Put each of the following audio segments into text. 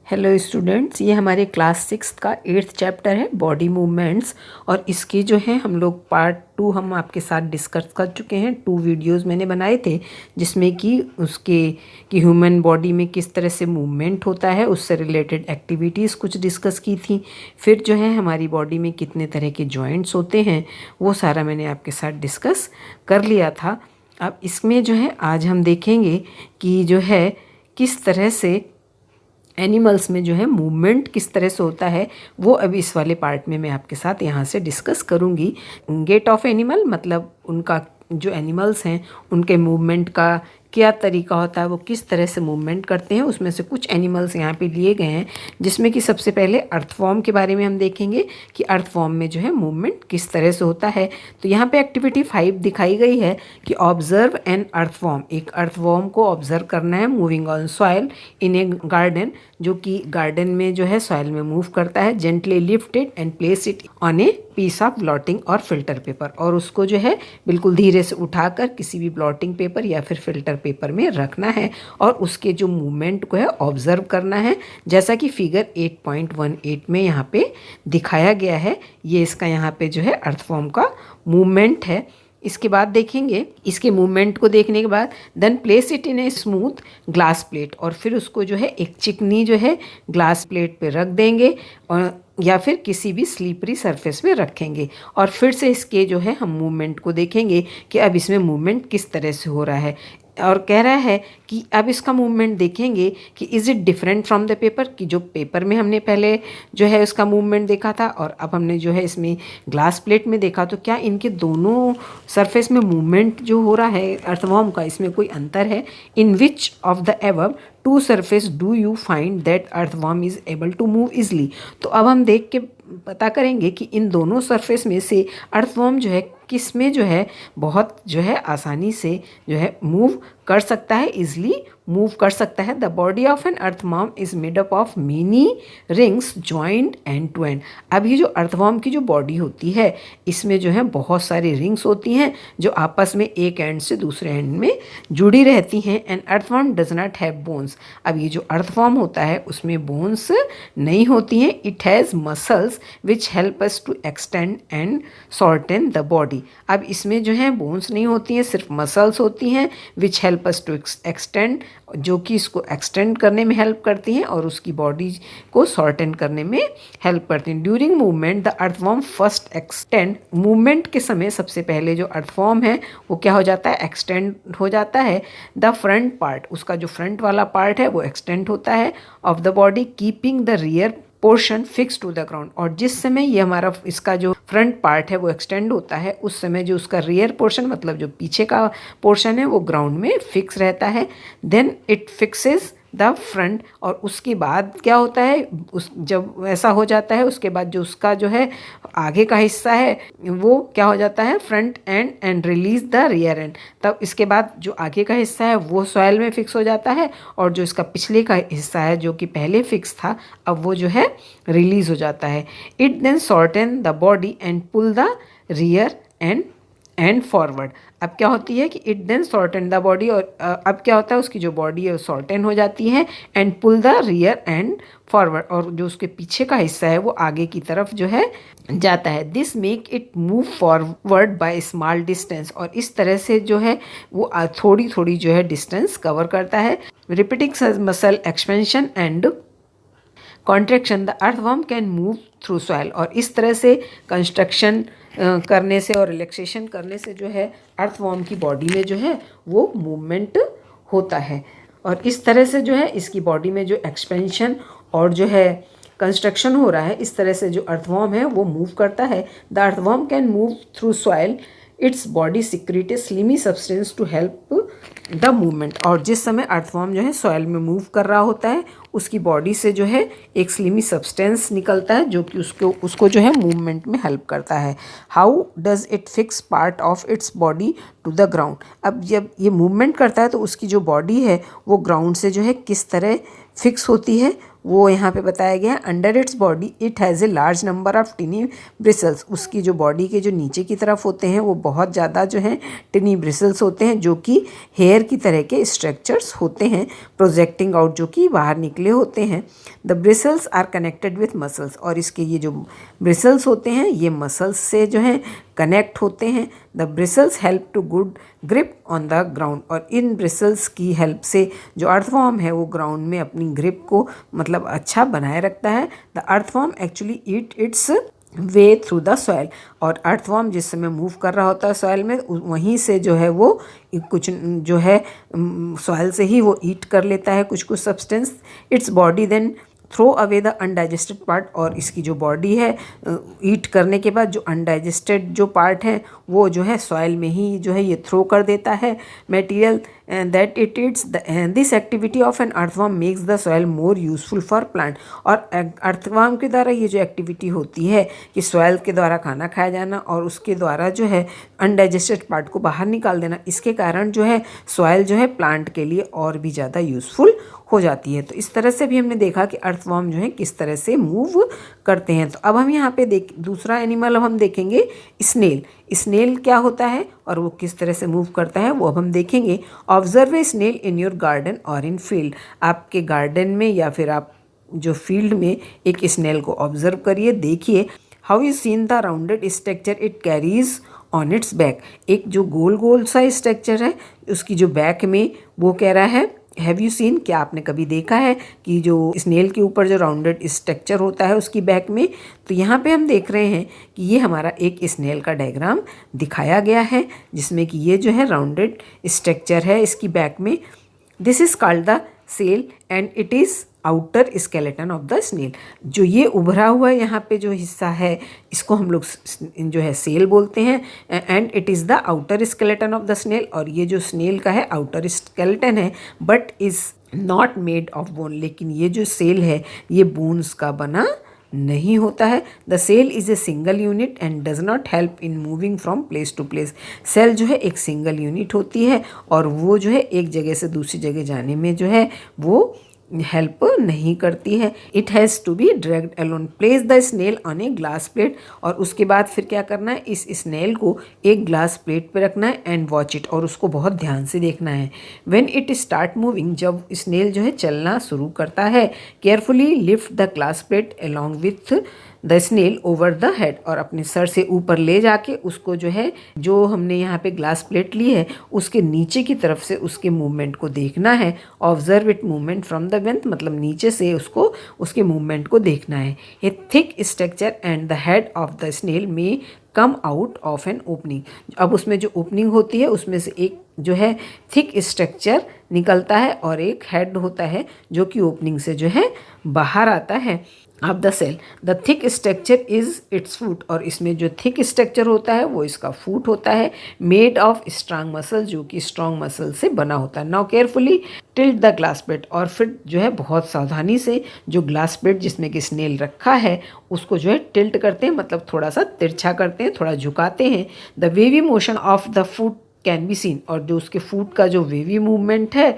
Hello students, ये हमारे class 6 का 8th चैप्टर है बॉडी मूवमेंट्स। और इसके जो है हम लोग पार्ट 2 हम आपके साथ डिस्कस कर चुके हैं। 2 वीडियोस मैंने बनाए थे जिसमें कि उसके कि ह्यूमन बॉडी में किस तरह से मूवमेंट होता है, उससे रिलेटेड एक्टिविटीज़ कुछ डिस्कस की थी। फिर जो है हमारी बॉडी में कितने तरह के जॉइंट्स होते हैं वो सारा मैंने आपके साथ डिस्कस कर लिया था। अब इसमें जो है आज हम देखेंगे कि जो है किस तरह से एनिमल्स में जो है मूवमेंट किस तरह से होता है, वो अभी इस वाले पार्ट में मैं आपके साथ यहाँ से डिस्कस करूँगी। गेट ऑफ एनिमल मतलब उनका जो एनिमल्स हैं उनके मूवमेंट का क्या तरीका होता है, वो किस तरह से मूवमेंट करते हैं। उसमें से कुछ एनिमल्स यहाँ पे लिए गए हैं जिसमें कि सबसे पहले अर्थवॉर्म के बारे में हम देखेंगे कि अर्थवॉर्म में जो है मूवमेंट किस तरह से होता है। तो यहाँ पे एक्टिविटी 5 दिखाई गई है कि ऑब्जर्व एन अर्थवॉर्म। एक अर्थवॉर्म को ऑब्जर्व करना है moving on soil in A garden, जो कि गार्डन में जो है सॉइल में मूव करता है। Gently lift it and place it on a piece of blotting और फिल्टर पेपर, और उसको जो है बिल्कुल धीरे से उठाकर किसी भी ब्लॉटिंग पेपर या फिर फिल्टर पेपर में रखना है और उसके जो मूवमेंट को है ऑब्जर्व करना है, जैसा कि फिगर 8.18 में यहाँ पे दिखाया गया है। ये इसका यहाँ पे जो है अर्थवॉर्म का मूवमेंट है। इसके बाद देखेंगे, इसके मूवमेंट को देखने के बाद then place it in a smooth glass plate, और फिर उसको जो है एक चिकनी जो है ग्लास प्लेट पे रख देंगे और या फिर किसी भी स्लीपरी सरफेस पे रखेंगे। और फिर से इसके जो है हम मूवमेंट को देखेंगे कि अब इसमें मूवमेंट किस तरह से हो रहा है। और कह रहा है कि अब इसका मूवमेंट देखेंगे कि is it different from the paper, कि जो पेपर में हमने पहले जो है उसका मूवमेंट देखा था और अब हमने जो है इसमें ग्लास प्लेट में देखा, तो क्या इनके दोनों सरफेस में मूवमेंट जो हो रहा है अर्थवॉर्म का, इसमें कोई अंतर है। In which of the above two surface do you find that earthworm is able to move easily. तो अब हम देख के पता करेंगे कि इन दोनों सरफेस में से अर्थवॉर्म जो है किस में जो है बहुत जो है आसानी से जो है मूव कर सकता है, इजली मूव कर सकता है। The body of an earthworm is made up of many rings joint end to end. अब ये जो अर्थवॉर्म की जो बॉडी होती है इसमें जो है बहुत सारी रिंग्स होती हैं जो आपस में एक एंड से दूसरे एंड में जुड़ी रहती हैं। And earthworm does not have bones. अब ये जो अर्थवॉर्म होता है उसमें बोन्स नहीं होती हैं। It has muscles which help us to extend and shorten the body. अब इसमें जो है बोन्स नहीं होती हैं, सिर्फ मसल्स होती हैं which help us to extend, जो कि इसको एक्सटेंड करने में हेल्प करती हैं और उसकी बॉडी को शॉर्टन करने में हेल्प करती हैं। During movement the earthworm first extend. Movement के समय सबसे पहले जो अर्थवॉर्म है वो क्या हो जाता है, एक्सटेंड हो जाता है। द फ्रंट पार्ट, उसका जो फ्रंट वाला पार्ट है वो एक्सटेंड होता है of the body, keeping the rear portion fix to the ground. और जिस समय ये हमारा इसका जो फ्रंट पार्ट है वो एक्सटेंड होता है उस समय जो उसका रियर पोर्शन मतलब जो पीछे का पोर्शन है वो ग्राउंड में फिक्स रहता है। Then it fixes the front, और उसके बाद क्या होता है, उस जब ऐसा हो जाता है उसके बाद जो उसका जो है आगे का हिस्सा है वो क्या हो जाता है, front end release the rear and. तब इसके बाद जो आगे का हिस्सा है वो सॉइल में फिक्स हो जाता है और जो इसका पिछले का हिस्सा है जो कि पहले फिक्स था अब वो जो है रिलीज हो जाता है। It then shorten the body and pull the rear end forward. अब क्या होती है कि it then shorten the body, और अब क्या होता है उसकी जो बॉडी है वो शॉर्टन हो जाती है and pull the rear end forward, और जो उसके पीछे का हिस्सा है वो आगे की तरफ जो है जाता है। This make it move forward by small distance, और इस तरह से जो है वो थोड़ी थोड़ी जो है डिस्टेंस कवर करता है। Repeating muscle expansion and contraction the earthworm can move through soil. और इस तरह से कंस्ट्रक्शन करने से और रिलैक्सेशन करने से जो है अर्थवॉर्म की बॉडी में जो है वो मूवमेंट होता है। और इस तरह से जो है इसकी बॉडी में जो एक्सपेंशन और जो है कंस्ट्रक्शन हो रहा है, इस तरह से जो अर्थवॉर्म है वो मूव करता है। The earthworm can move through soil, its body secrete a slimy substance to help the movement. और जिस समय अर्थवॉर्म जो है सॉइल में मूव कर रहा होता है उसकी बॉडी से जो है एक स्लिमी सब्सटेंस निकलता है जो कि उसको जो है मूवमेंट में हेल्प करता है। How does it fix part of its body to the ground. अब जब ये मूवमेंट करता है तो उसकी जो बॉडी है वो ग्राउंड से जो है किस तरह फिक्स होती है वो यहाँ पे बताया गया है। Under its body it has a large number of टिनी bristles. उसकी जो बॉडी के जो नीचे की तरफ होते हैं वो बहुत ज़्यादा जो है टिनी ब्रिसल्स होते हैं, जो कि हेयर की तरह के स्ट्रक्चर्स होते हैं, प्रोजेक्टिंग आउट, जो कि बाहर निकले होते हैं। The bristles are connected with muscles, और इसके ये जो ब्रिसल्स होते हैं ये मसल्स से जो है कनेक्ट होते हैं। The bristles help to good grip on the ground, और इन ब्रिसल्स की हेल्प से जो अर्थवॉर्म है वो ग्राउंड में अपनी ग्रिप को मतलब अच्छा बनाए रखता है। The earthworm actually eat it's way through the soil, और अर्थवॉर्म जिस समय मूव कर रहा होता है सॉइल में, वहीं से जो है वो कुछ जो है सॉइल से ही वो ईट कर लेता है कुछ कुछ substance. Its body then throw away the undigested part, और इसकी जो बॉडी है ईट करने के बाद जो अनडाइजेस्टेड जो पार्ट है वो जो है सॉइल में ही जो है ये थ्रो कर देता है material that it eats. This activity of an earthworm makes the soil more useful for plant, और अर्थवॉर्म के द्वारा ये जो एक्टिविटी होती है कि सॉइल के द्वारा खाना खाया जाना और उसके द्वारा जो है अनडाइजेस्टेड पार्ट को बाहर निकाल देना, इसके कारण जो है सॉइल जो है प्लांट के लिए और भी ज़्यादा यूजफुल हो जाती है। तो इस तरह से भी हमने देखा कि अर्थवॉर्म जो है किस तरह से मूव करते हैं। तो अब हम यहाँ पे दूसरा एनिमल अब हम देखेंगे स्नेल। स्नेल क्या होता है और वो किस तरह से मूव करता है वो अब हम देखेंगे। Observe a snail in your garden और इन फील्ड, आपके गार्डन में या फिर आप जो फील्ड में एक स्नेल को ऑब्जर्व करिए, देखिए। How you seen the rounded structure it carries on it's back, एक जो गोल गोल सा स्ट्रक्चर है उसकी जो बैक में वो कह रहा है हैव यू सीन, क्या आपने कभी देखा है कि जो स्नेल के ऊपर जो राउंडेड स्ट्रक्चर होता है उसकी बैक में। तो यहाँ पे हम देख रहे हैं कि ये हमारा एक स्नेल का डायग्राम दिखाया गया है जिसमें कि ये जो है राउंडेड स्ट्रक्चर है इसकी बैक में। This is called the shell and it is outer skeleton of the snail. जो ये उभरा हुआ यहाँ पे जो हिस्सा है इसको हम लोग जो है सेल बोलते हैं, and it is the outer skeleton of the snail, और ये जो स्नेल का है आउटर स्केलेटन है but is not made of bone, लेकिन ये जो सेल है ये बोन्स का बना नहीं होता है। The shell is a single unit and does not help in moving from place to place. Shell जो है एक सिंगल यूनिट होती है और वो जो है एक जगह से दूसरी जगह जाने में जो है वो हेल्प नहीं करती है। It has to be dragged alone. Place the snail on a glass plate, और उसके बाद फिर क्या करना है, इस स्नेल को एक ग्लास प्लेट पे रखना है एंड वॉच इट, और उसको बहुत ध्यान से देखना है। व्हेन इट स्टार्ट मूविंग, जब स्नेल जो है चलना शुरू करता है, carefully lift the glass plate along with the snail over the head, और अपने सर से ऊपर ले जाके उसको जो है जो हमने यहाँ पे ग्लास प्लेट ली है उसके नीचे की तरफ से उसके मूवमेंट को देखना है। Observe it movement from the beneath, मतलब नीचे से उसको उसके मूवमेंट को देखना है। A thick structure and the head of the snail may come out of an opening. अब उसमें जो ओपनिंग होती है उसमें से एक जो है थिक स्ट्रक्चर निकलता है और एक हेड होता है जो कि ओपनिंग से जो है बाहर आता है of the shell. The thick structure is its foot, और इसमें जो थिक स्ट्रक्चर होता है वो इसका फूट होता है, मेड ऑफ स्ट्रांग मसल, जो कि स्ट्रॉन्ग मसल से बना होता है। Now carefully tilt the glass plate, और फिर जो है बहुत सावधानी से जो ग्लास प्लेट जिसमें कि स्नेल रखा है उसको जो है टिल्ट करते हैं, मतलब थोड़ा सा तिरछा करते हैं, थोड़ा झुकाते हैं। The wavy motion of the foot can be seen, और जो उसके फूट का जो वेवी मूवमेंट है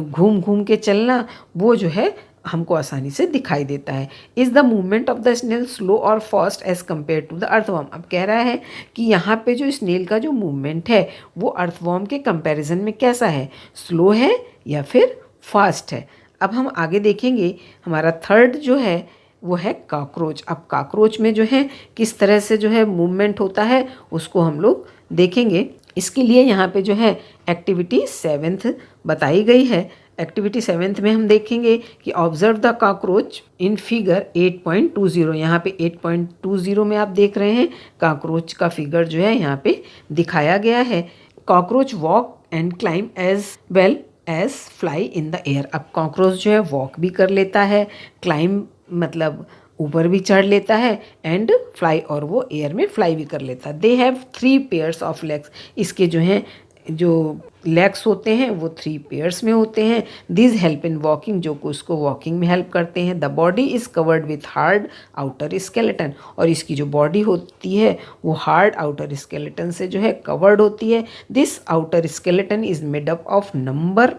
घूम घूम के चलना वो जो है हमको आसानी से दिखाई देता है। Is the movement of the snail slow और fast as compare to the earthworm. अब कह रहा है कि यहाँ पे जो स्नेल का जो मूवमेंट है वो अर्थवॉर्म के कंपैरिजन में कैसा है, स्लो है या फिर फास्ट है। अब हम आगे देखेंगे, हमारा थर्ड जो है वो है कॉकरोच। अब कॉकरोच में जो है किस तरह से जो है मूवमेंट होता है उसको हम लोग देखेंगे। इसके लिए यहाँ पे जो है एक्टिविटी 7th बताई गई है। एक्टिविटी 7th में हम देखेंगे कि observe the cockroach in figure 8.20। यहाँ पे 8.20 में आप देख रहे हैं कॉकरोच का फिगर जो है यहाँ पे दिखाया गया है। Cockroach walk and climb as well as fly in the air. अब कॉकरोच जो है वॉक भी कर लेता है, क्लाइम मतलब ऊपर भी चढ़ लेता है, एंड फ्लाई और वो एयर में फ्लाई भी कर लेता है। They have 3 pairs of legs. इसके जो हैं जो लेग्स होते हैं वो 3 पेयर्स में होते हैं। दिस हेल्प इन वॉकिंग, जो कि उसको वॉकिंग में हेल्प करते हैं। The body is covered with hard outer skeleton, और इसकी जो बॉडी होती है वो हार्ड आउटर स्केलेटन से जो है कवर्ड होती है। This outer skeleton is made up of number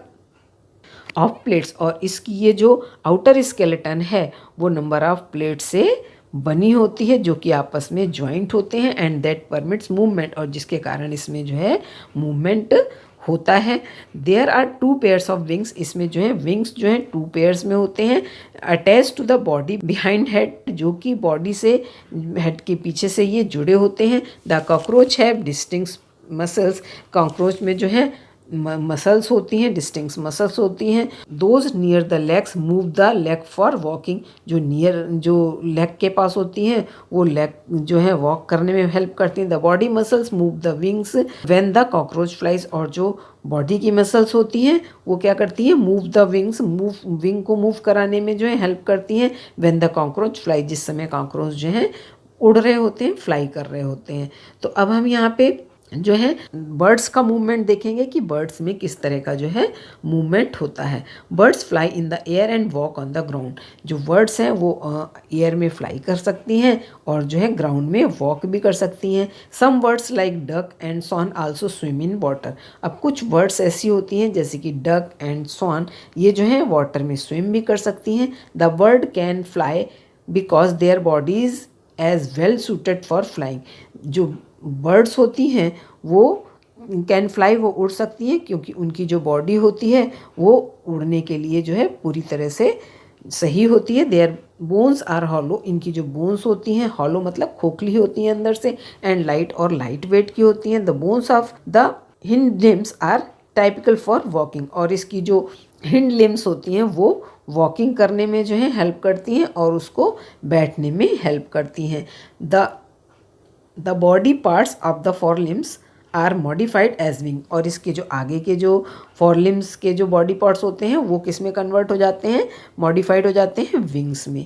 of plates, और इसकी ये जो आउटर स्केलेटन है वो नंबर ऑफ प्लेट से बनी होती है जो कि आपस में ज्वाइंट होते हैं, एंड दैट परमिट्स मूवमेंट, और जिसके कारण इसमें जो है मूवमेंट होता है। There are 2 pairs of wings, इसमें जो है विंग्स जो है 2 पेयर्स में होते हैं, attach to the body behind head, जो कि बॉडी से हेड के पीछे से ये जुड़े होते हैं। The cockroach have distinct muscles, cockroach में जो है मसल्स होती हैं, डिस्टिंक्ट मसल्स होती हैं। Those near the legs move the leg for walking, जो लेग के पास होती हैं वो लेग जो है वॉक करने में हेल्प करती हैं। The body muscles move the wings when the cockroach flies, और जो बॉडी की मसल्स होती हैं वो क्या करती हैं, मूव द विंग्स, विंग को मूव कराने में जो है हेल्प करती हैं। व्हेन द कॉकरोच फ्लाई, जिस समय कॉकरोच जो है उड़ रहे होते हैं, फ्लाई कर रहे होते हैं। तो अब हम यहाँ पे जो है बर्ड्स का मूवमेंट देखेंगे कि बर्ड्स में किस तरह का जो है मूवमेंट होता है। Birds fly in the air and walk on the ground, जो बर्ड्स हैं वो एयर में फ्लाई कर सकती हैं और जो है ग्राउंड में वॉक भी कर सकती हैं। Some birds like duck and swan also swim in water, अब कुछ बर्ड्स ऐसी होती हैं जैसे कि डक एंड स्वान, ये जो है वाटर में स्विम भी कर सकती हैं। The bird can fly because their bodies as well suited for flying, जो बर्ड्स होती हैं वो कैन फ्लाई, वो उड़ सकती हैं क्योंकि उनकी जो बॉडी होती है वो उड़ने के लिए जो है पूरी तरह से सही होती है। देयर बोन्स आर हॉलो, इनकी जो बोन्स होती हैं, हॉलो मतलब खोखली होती हैं अंदर से, एंड लाइट और लाइट वेट की होती हैं। The bones of the hind limbs are typical for walking, और इसकी जो हिंड लिम्स होती हैं वो वॉकिंग करने में जो है हेल्प करती हैं और उसको बैठने में हेल्प करती हैं। The body parts of the four limbs are modified as wing, और इसके जो आगे के जो फोर लिम्स के जो बॉडी पार्ट्स होते हैं वो किस में कन्वर्ट हो जाते हैं, मॉडिफाइड हो जाते हैं विंग्स में।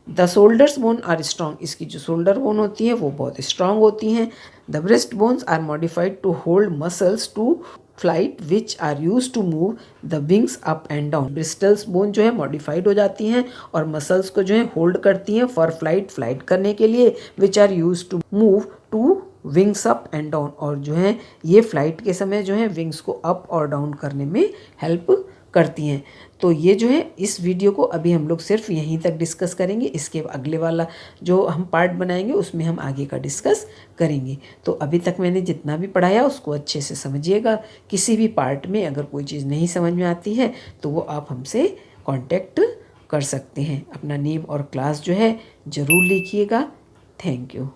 The shoulders bone are strong, इसकी जो शोल्डर बोन होती है वो बहुत स्ट्रांग होती हैं। The breast bones are modified to hold muscles to flight which are use to move the wings up and down, bristles bone जो है मॉडिफाइड हो जाती हैं और मसल्स को जो है होल्ड करती हैं फॉर फ्लाइट करने के लिए, which are use to move to wings up and down, और जो है ये फ्लाइट के समय जो है विंग्स को अप और डाउन करने में हेल्प करती हैं। तो ये जो है इस वीडियो को अभी हम लोग सिर्फ यहीं तक डिस्कस करेंगे, इसके अगले वाला जो हम पार्ट बनाएंगे उसमें हम आगे का डिस्कस करेंगे। तो अभी तक मैंने जितना भी पढ़ाया उसको अच्छे से समझिएगा। किसी भी पार्ट में अगर कोई चीज़ नहीं समझ में आती है तो वो आप हमसे कांटेक्ट कर सकते हैं। अपना नेम और क्लास जो है ज़रूर लिखिएगा। Thank you.